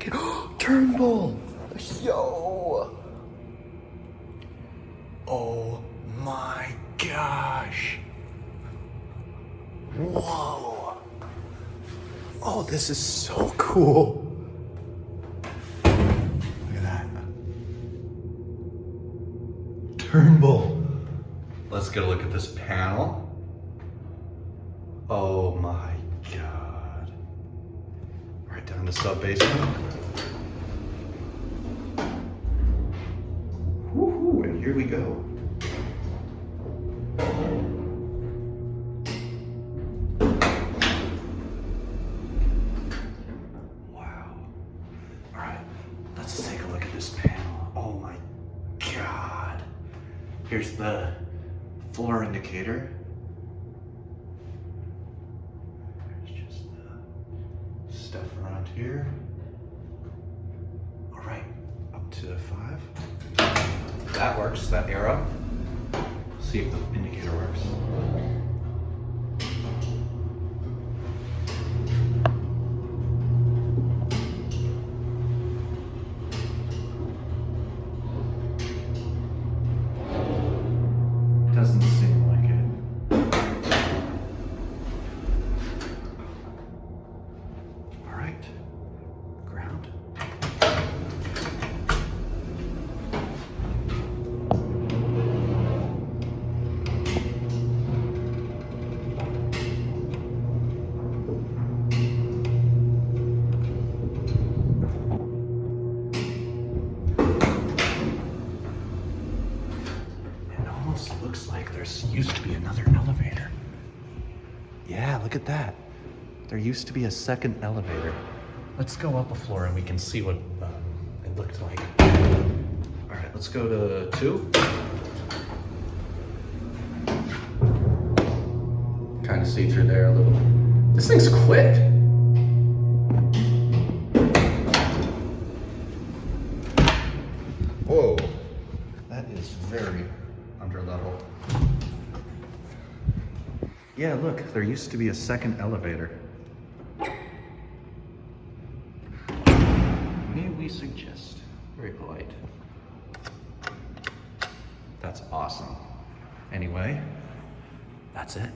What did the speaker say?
second. Turnbull! Yo! Oh my gosh! Whoa! Oh, this is so cool! Look at that. Turnbull! Let's get a look at this panel. Oh my God. Right down to sub-basement. Woohoo, and here we go. Wow. All right, let's take a look at this panel. Oh my God. Here's the floor indicator. There's just the stuff around here. All right, up to 5. That works, that arrow. See if the indicator works. Doesn't seem like it. All right, ground. Looks like there's used to be another elevator. Yeah, look at that. There used to be a second elevator. Let's go up a floor and we can see what it looked like. All right, let's go to 2. Kind of see through there a little. This thing's quick. Whoa, that is very under level. Yeah, look, there used to be a second elevator. May we suggest? Very polite. That's awesome. Anyway, that's it.